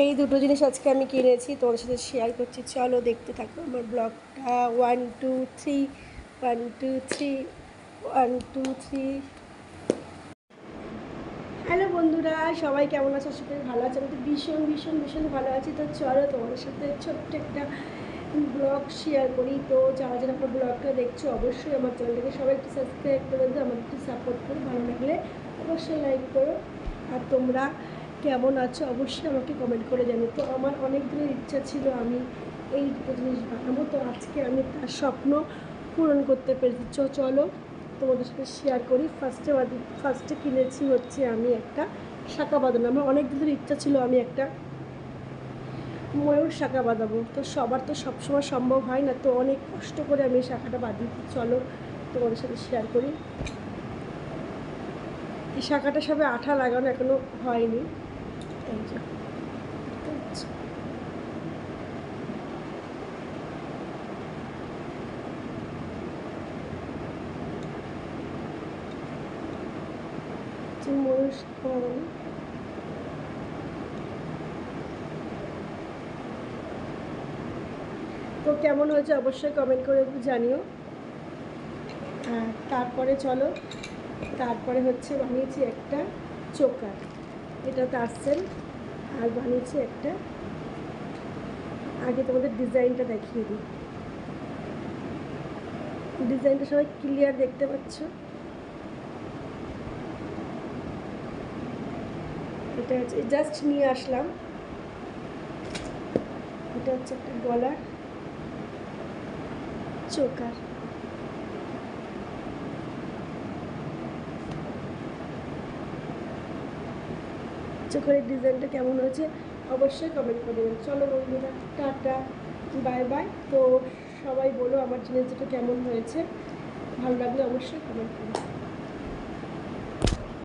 এই দুটো জিনিস আজকে আমি কিনেছি, তোমার সাথে শেয়ার করছি। চলো দেখতে থাকো আমার ব্লগটা। 1 2 3, 1 2 3, 1 2 3। হ্যালো বন্ধুরা, সবাই কেমন আছো? সবাই ভালো আছে? আমি তো ভীষণ ভীষণ ভীষণ ভালো আছি। তো চলো তোমাদের সাথে ছোট্ট একটা ব্লগ শেয়ার করি। তো যারা যারা আমার ব্লগটা দেখছো অবশ্যই আমার চ্যানেলটাকে সবাই একটু সাবস্ক্রাইব করে দিও, আমাকে একটু সাপোর্ট করো। ভালো লাগলে অবশ্যই লাইক করো। আর তোমরা কেমন আছো অবশ্যই আমাকে কমেন্ট করে জানো। তো আমার অনেক দিনের ইচ্ছা ছিল আমি এই দুটো জিনিস বানাবো, তো আজকে আমি তার স্বপ্ন পূরণ করতে পেরেছি। চলো তোমাদের সাথে শেয়ার করি। ফার্স্টে কিনেছি হচ্ছে আমি একটা শাঁখা বাঁধানো। আমার অনেক দিনের ইচ্ছা ছিল আমি একটা ময়ূর শাঁখা বাঁধাবো। তো সবার তো সবসময় সম্ভব হয় না, তো অনেক কষ্ট করে আমি এই শাঁখাটা বাঁধি। চলো তোমাদের সাথে শেয়ার করি। এই শাঁখাটা সবে আঠা লাগানো এখনো হয়নি। এই যে ময়ূর শাঁখা বাঁধানো। তো কেমন হয়েছে অবশ্যই কমেন্ট করে জানিও। তারপরে চলো, তারপরে হচ্ছে বানিয়েছি একটা চোকার, এটা তারসেল। আর বানিয়েছি একটা, আগে তোমাদের ডিজাইনটা দেখিয়ে দিই। ডিজাইনটা সবাই ক্লিয়ার দেখতে পাচ্ছ? এটা হচ্ছে জাস্ট নিয়ে আসলাম। এটা হচ্ছে একটা গলার চোকার। চোখের ডিজাইনটা কেমন হয়েছে অবশ্যই কমেন্ট করে দেবেন। চলো বন্ধুরা, টাটা, বাই বাই। তো সবাই বলো আমার জিনিস দুটো কেমন হয়েছে, ভালো লাগলে অবশ্যই কমেন্ট করো।